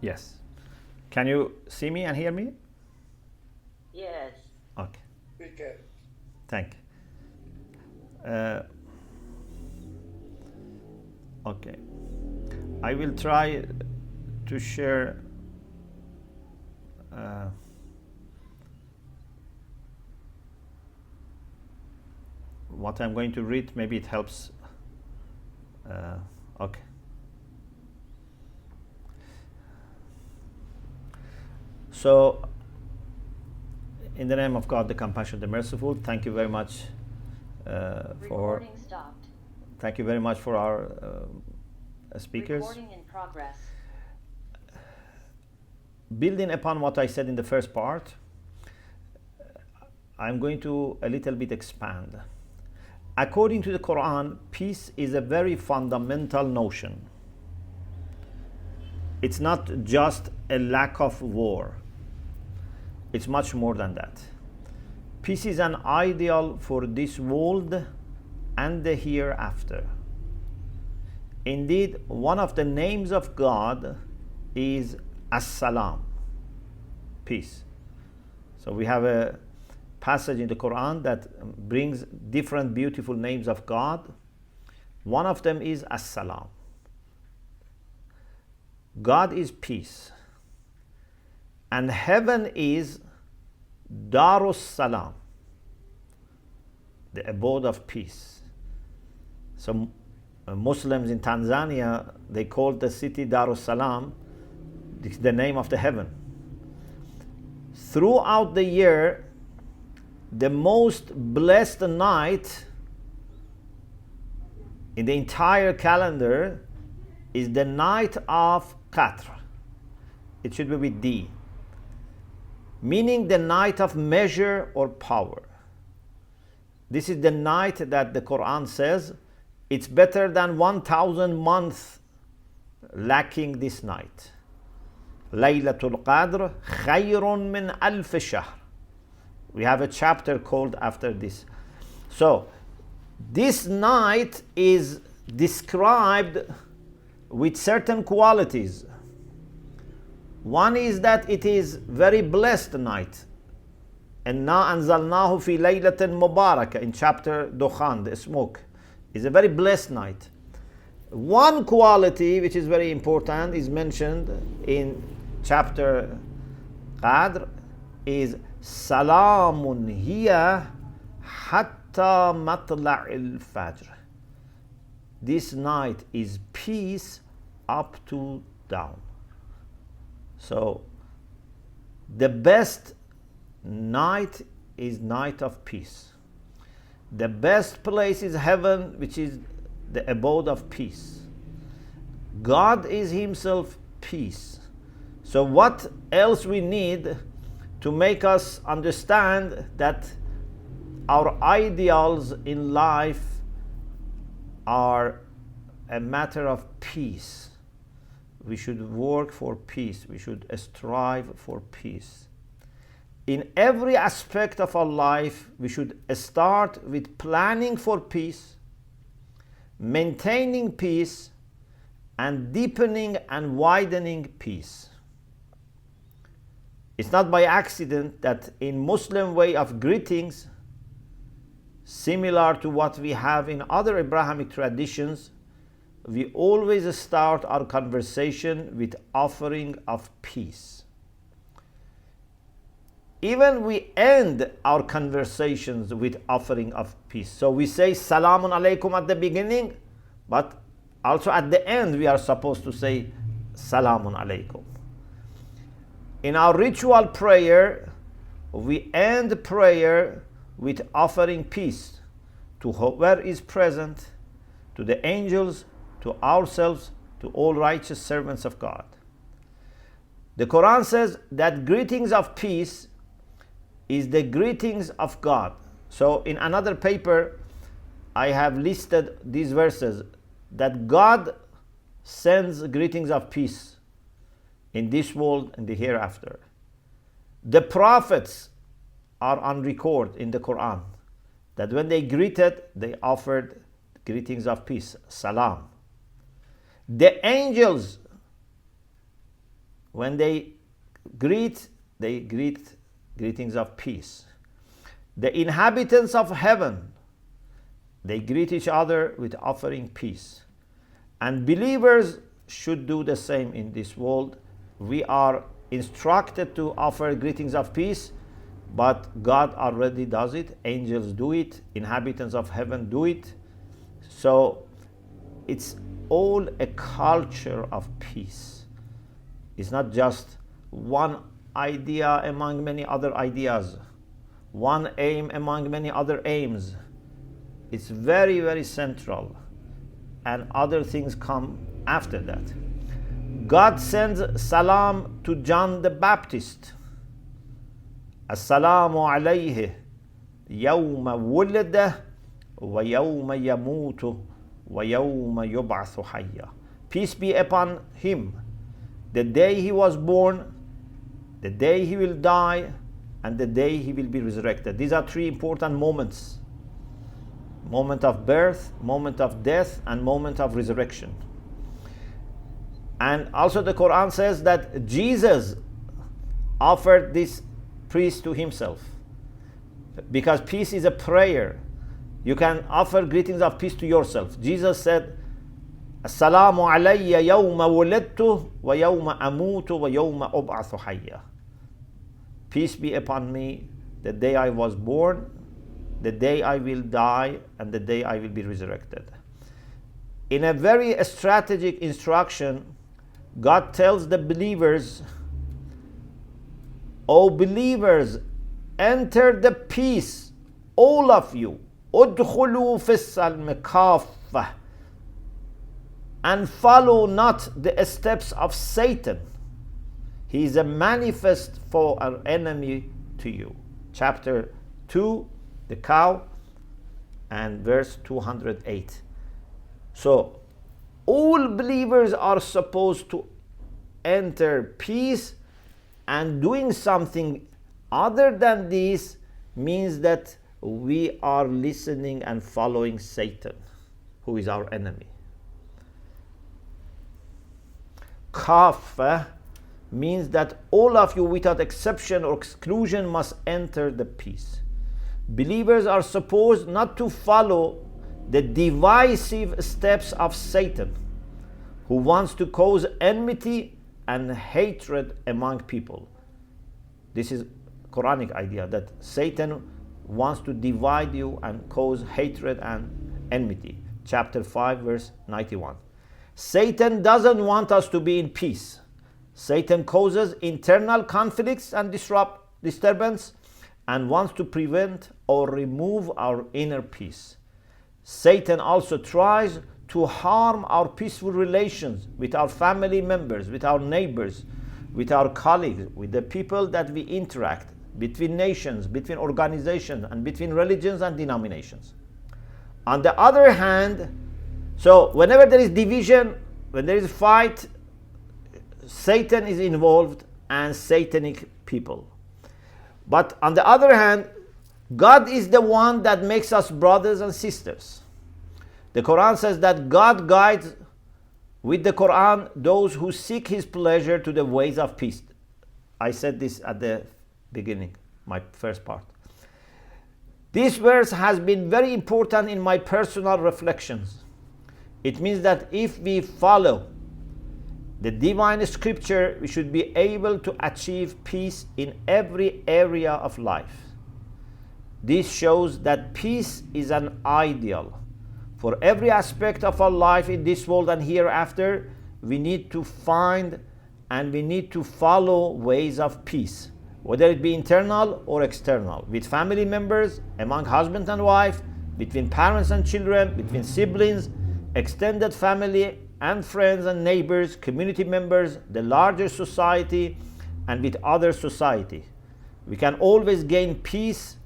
Yes. Can you see me and hear me? Yes. Okay. We can. Thank you. Okay. I will try to share what I'm going to read. Maybe it helps. Okay. So, in the name of God, the compassionate, the merciful, thank you very much for. Recording stopped. Thank you very much for our speakers. Recording in progress. Building upon what I said in the first part, I'm going to a little bit expand. According to the Quran, peace is a very fundamental notion. It's not just a lack of war. It's much more than that. Peace is an ideal for this world and the hereafter. Indeed, one of the names of God is As-Salam, peace. So we have a passage in the Quran that brings different beautiful names of God. One of them is As-Salam. God is peace. And heaven is Darus Salam, the abode of peace. So Muslims in Tanzania, they call the city Darus Salam, the name of the heaven. Throughout the year, the most blessed night in the entire calendar is the night of Qadr. It should be with D, meaning the night of measure or power. This is the night that the Quran says it's better than 1,000 months lacking this night. Laylatul Qadr khayrun min alf shahr. We have a chapter called after this. So this night is described with certain qualities. One is that it is very blessed night. Inna anzalnahu fi laylatin mubarakah, in chapter Dukhan, the smoke, is a very blessed night. One quality which is very important is mentioned in chapter Qadr is Salamun hiya hatta matla'il fajr. This night is peace up to down. So the best night is night of peace. The best place is heaven, which is the abode of peace. God is himself peace. So what else we need to make us understand that our ideals in life are a matter of peace? We should work for peace. We should strive for peace. In every aspect of our life, we should start with planning for peace, maintaining peace, and deepening and widening peace. It's not by accident that in Muslim way of greetings, similar to what we have in other Abrahamic traditions, we always start our conversation with offering of peace. Even we end our conversations with offering of peace. So we say Salamun Alaikum at the beginning, but also at the end we are supposed to say Salamun Alaikum. In our ritual prayer, we end prayer with offering peace to whoever is present, to the angels, to ourselves, to all righteous servants of God. The Quran says that greetings of peace is the greetings of God. So in another paper, I have listed these verses that God sends greetings of peace in this world and the hereafter. The prophets are on record in the Quran that when they greeted, they offered greetings of peace, salam. The angels when they greet greetings of peace. The inhabitants of heaven, they greet each other with offering peace. And believers should do the same in this world. We are instructed to offer greetings of peace, but God already does it. Angels do it. Inhabitants of heaven do it. So it's all a culture of peace. It's not just one idea among many other ideas, one aim among many other aims. It's very, very central, and other things come after that. God sends salam to John the Baptist. Assalamu alayhi yawma wulida wa yawma yamutu wa yawma yub'athu hayya. Peace be upon him, the day he was born, the day he will die, and the day he will be resurrected. These are three important moments: moment of birth, moment of death, and moment of resurrection. And also the Quran says that Jesus offered this peace to himself, because peace is a prayer. You can offer greetings of peace to yourself. Jesus said, Assalamu alayya yawma wuladtu wa yawma amutu wa yawma ub'athu hayya. Peace be upon me the day I was born, the day I will die, and the day I will be resurrected. In a very strategic instruction, God tells the believers, O believers, enter the peace, all of you. Udkhulu fis-salmi kaffah, and follow not the steps of Satan. He is a manifest for our enemy to you. Chapter 2, the cow, and verse 208. So, all believers are supposed to enter peace, and doing something other than this means that we are listening and following Satan, who is our enemy. Kafah means that all of you, without exception or exclusion, must enter the peace. Believers are supposed not to follow the divisive steps of Satan, who wants to cause enmity and hatred among people. This is Quranic idea, that Satan wants to divide you and cause hatred and enmity. Chapter 5, verse 91. Satan doesn't want us to be in peace. Satan causes internal conflicts and disturbance, and wants to prevent or remove our inner peace. Satan also tries to harm our peaceful relations with our family members, with our neighbors, with our colleagues, with the people that we interact, between nations, between organizations, and between religions and denominations. On the other hand, so whenever there is division, when there is fight, Satan is involved and satanic people. But on the other hand, God is the one that makes us brothers and sisters. The Quran says that God guides with the Quran those who seek His pleasure to the ways of peace. I said this at the beginning, my first part. This verse has been very important in my personal reflections. It means that if we follow the divine scripture, we should be able to achieve peace in every area of life. This shows that peace is an ideal. For every aspect of our life in this world and hereafter, we need to find and we need to follow ways of peace, whether it be internal or external, with family members, among husband and wife, between parents and children, between siblings, extended family and friends and neighbors, community members, the larger society, and with other society. We can always gain peace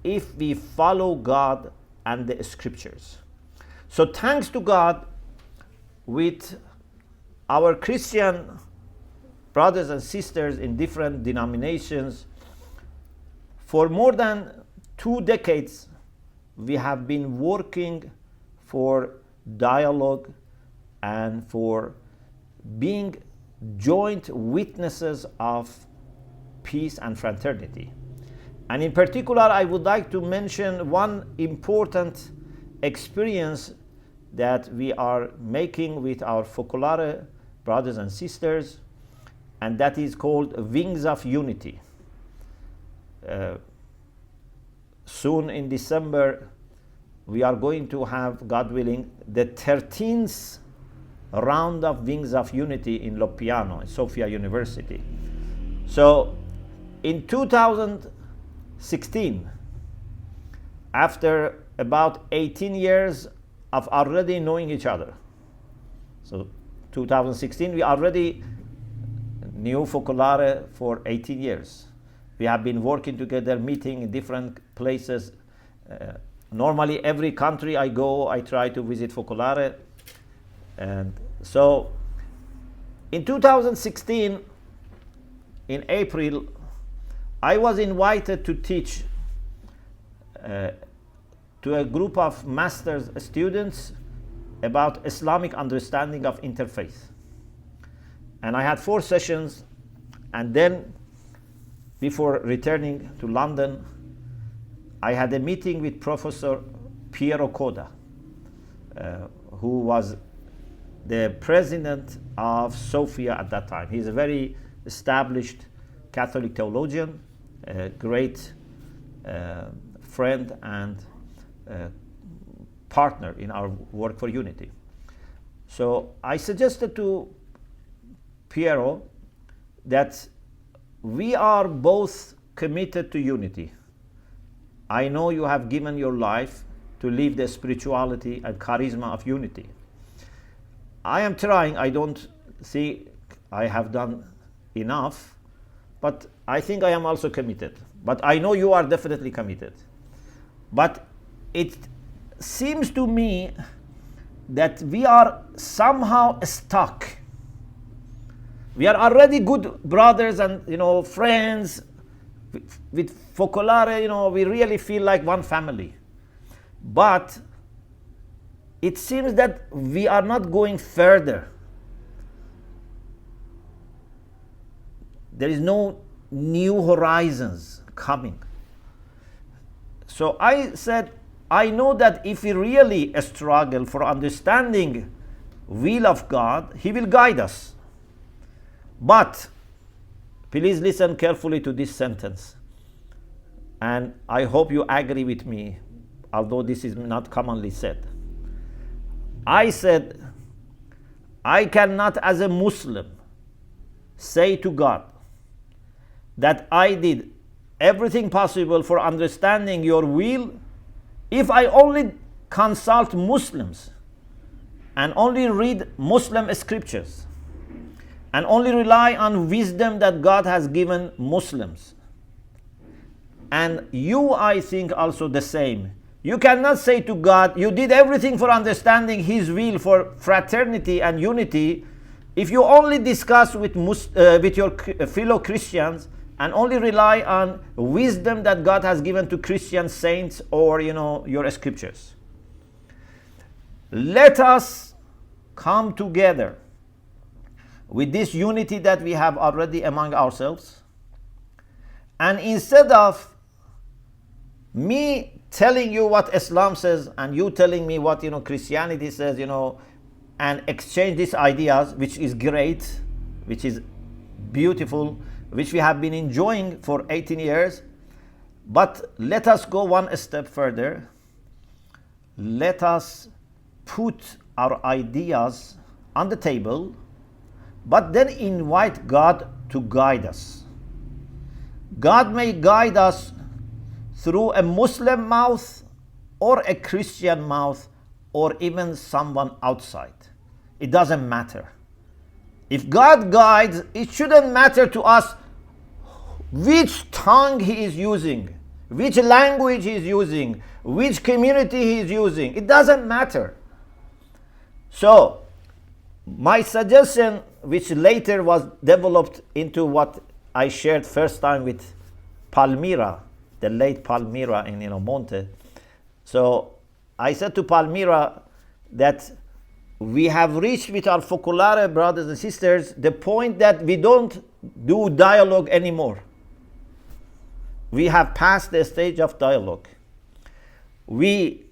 if we follow God and the scriptures. So thanks to God, with our Christian brothers and sisters in different denominations, for more than 2 decades, we have been working for dialogue and for being joint witnesses of peace and fraternity. And in particular, I would like to mention one important experience that we are making with our Focolare brothers and sisters, and that is called Wings of Unity. Soon in December, we are going to have, God willing, the 13th round of Wings of Unity in Loppiano, Sofia University. So in 2016, after about 18 years of already knowing each other, so 2016, we already knew Focolare for 18 years. We have been working together, meeting in different places. Normally, every country I go, I try to visit Focolare. And so, in 2016, in April, I was invited to teach to a group of master's students about Islamic understanding of interfaith. And I had 4 sessions, and then before returning to London, I had a meeting with Professor Piero Coda, who was the president of Sofia at that time. He's a very established Catholic theologian, a great friend and partner in our work for unity. So I suggested to Piero that we are both committed to unity. I know you have given your life to live the spirituality and charisma of unity. I am trying. I don't see I have done enough, but I think I am also committed. But I know you are definitely committed. But it seems to me that we are somehow stuck. We are already good brothers and friends. With Focolare, we really feel like one family. But it seems that we are not going further. There is no new horizons coming. So I said, I know that if we really struggle for understanding will of God, He will guide us. But please listen carefully to this sentence. And I hope you agree with me, although this is not commonly said. I said, I cannot as a Muslim say to God that I did everything possible for understanding your will if I only consult Muslims and only read Muslim scriptures and only rely on wisdom that God has given Muslims. And you, I think, also the same. You cannot say to God, you did everything for understanding His will for fraternity and unity if you only discuss with your fellow Christians and only rely on wisdom that God has given to Christian saints or, your scriptures. Let us come together with this unity that we have already among ourselves. And instead of me telling you what Islam says and you telling me what Christianity says, and exchange these ideas, which is great, which is beautiful, which we have been enjoying for 18 years. But let us go one step further. Let us put our ideas on the table, but then invite God to guide us. God may guide us through a Muslim mouth or a Christian mouth or even someone outside. It doesn't matter. If God guides, it shouldn't matter to us which tongue He is using, which language He is using, which community He is using. It doesn't matter. So, my suggestion, which later was developed into what I shared first time with Palmira, the late Palmira in Monte. So I said to Palmira that we have reached with our focolare brothers and sisters the point that we don't do dialogue anymore. We have passed the stage of dialogue. We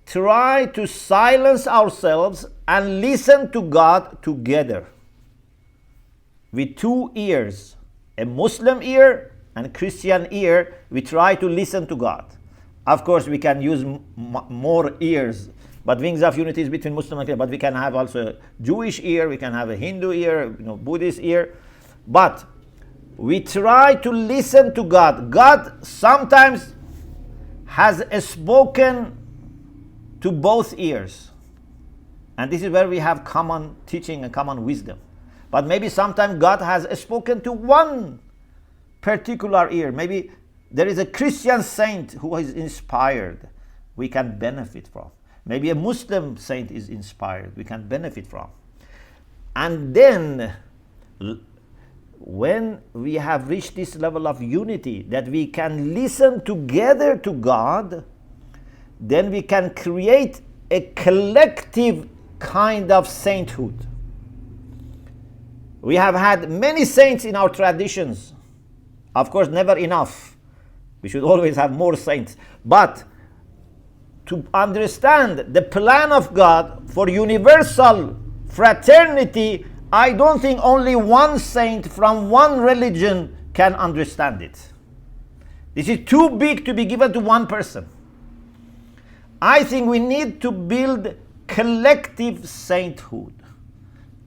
try to silence ourselves and listen to God together with two ears, a Muslim ear and Christian ear. We try to listen to God. Of course, we can use more ears, but Wings of Unity is between Muslim and Christian. But we can have also a Jewish ear, we can have a Hindu ear, Buddhist ear. But we try to listen to God. God sometimes has spoken to both ears. And this is where we have common teaching and common wisdom. But maybe sometimes God has spoken to one particular ear. Maybe there is a Christian saint who is inspired, we can benefit from. Maybe a Muslim saint is inspired, we can benefit from. And then, when we have reached this level of unity, that we can listen together to God, then we can create a collective kind of sainthood. We have had many saints in our traditions. Of course, never enough. We should always have more saints. But to understand the plan of God for universal fraternity, I don't think only one saint from one religion can understand it. This is too big to be given to one person. I think we need to build collective sainthood.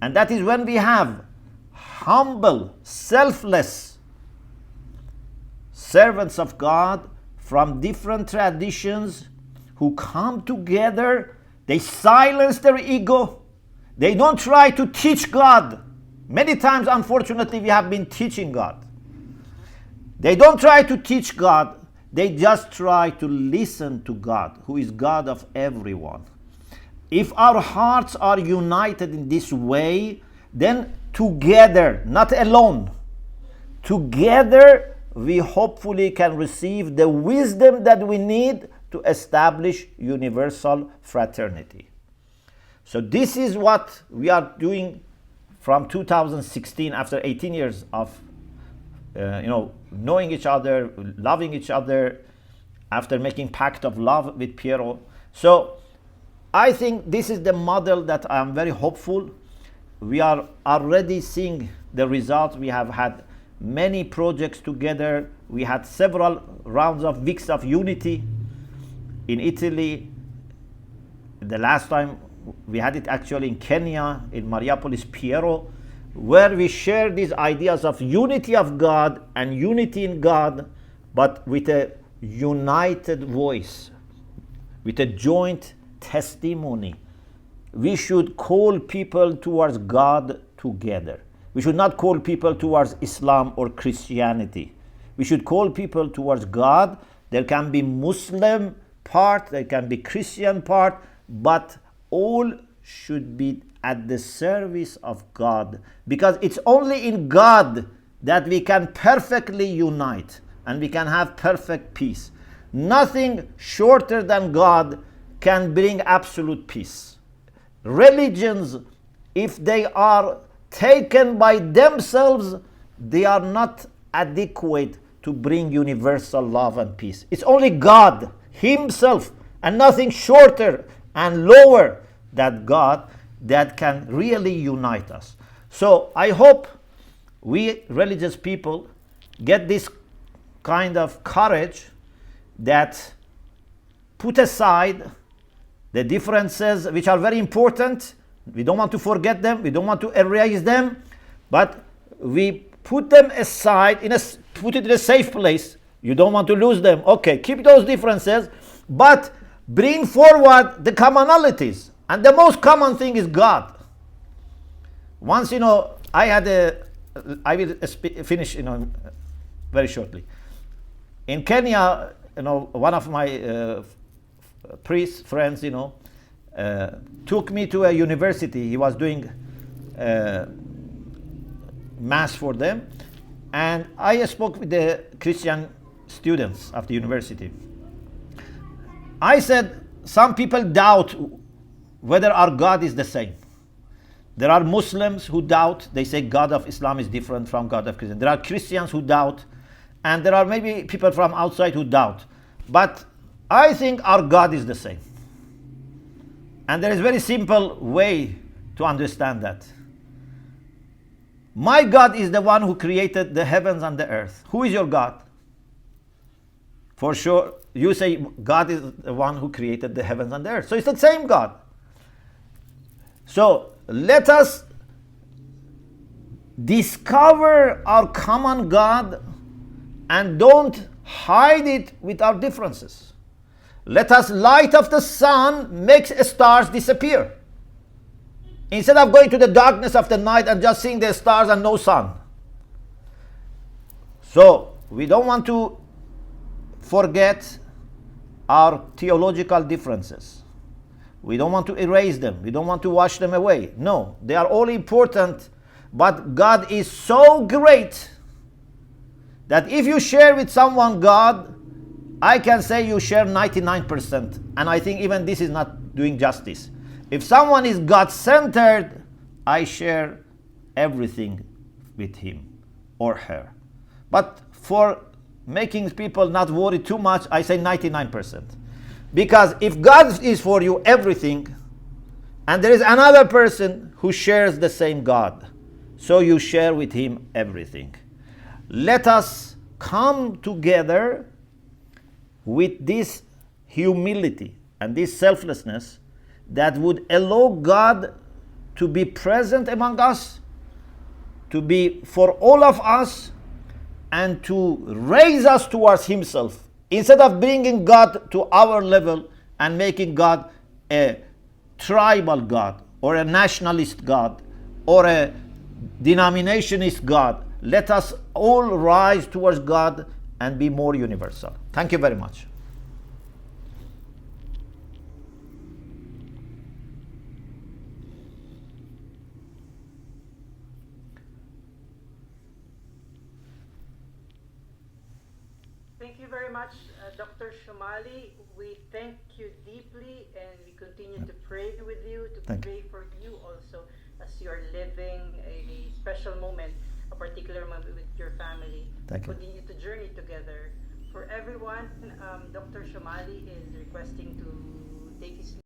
And that is when we have humble, selfless servants of God from different traditions who come together. They silence their ego. They don't try to teach God. Many times, unfortunately, we have been teaching God. They don't try to teach God. They just try to listen to God, who is God of everyone. If our hearts are united in this way, then together, not alone, together we hopefully can receive the wisdom that we need to establish universal fraternity. So this is what we are doing from 2016, after 18 years of knowing each other, loving each other, after making pact of love with Piero. So I think this is the model that I am very hopeful. We are already seeing the results. We have had many projects together. We had several rounds of weeks of unity in Italy. The last time we had it actually in Kenya, in Mariapolis, Piero, where we share these ideas of unity of God and unity in God, but with a united voice, with a joint testimony. We should call people towards God together. We should not call people towards Islam or Christianity. We should call people towards God. There can be Muslim part, there can be Christian part, but all should be at the service of God, because it's only in God that we can perfectly unite and we can have perfect peace. Nothing shorter than God can bring absolute peace. Religions, if they are taken by themselves, they are not adequate to bring universal love and peace. It's only God Himself and nothing shorter and lower than God that can really unite us. So I hope we religious people get this kind of courage that put aside the differences, which are very important. We don't want to forget them, we don't want to erase them, but we put them aside, put it in a safe place. You don't want to lose them. Okay, keep those differences, but bring forward the commonalities. And the most common thing is God. Once, I will finish, very shortly. In Kenya, one of my priest friends, took me to a university. He was doing mass for them. And I spoke with the Christian students of the university. I said, some people doubt whether our God is the same. There are Muslims who doubt. They say God of Islam is different from God of Christian. There are Christians who doubt. And there are maybe people from outside who doubt. But I think our God is the same. And there is a very simple way to understand that. My God is the one who created the heavens and the earth. Who is your God? For sure, you say God is the one who created the heavens and the earth. So it's the same God. So let us discover our common God and don't hide it with our differences. Let us light of the sun makes stars disappear. Instead of going to the darkness of the night and just seeing the stars and no sun. So we don't want to forget our theological differences. We don't want to erase them. We don't want to wash them away. No, they are all important. But God is so great that if you share with someone God, I can say you share 99%. And I think even this is not doing justice. If someone is God-centered, I share everything with him or her. But for making people not worry too much, I say 99%. Because if God is for you everything, and there is another person who shares the same God, so you share with him everything. Let us come together with this humility and this selflessness that would allow God to be present among us, to be for all of us, and to raise us towards himself. Instead of bringing God to our level and making God a tribal God or a nationalist God or a denominationist God, let us all rise towards God and be more universal. Thank you very much. Thank you very much, Dr. Shomali. We thank you deeply and we continue to pray with you, to Thank pray for you also as you are living a special moment, a particular moment with your family. Thank you. Continue to journey together. For everyone, Dr. Shomali is requesting to take his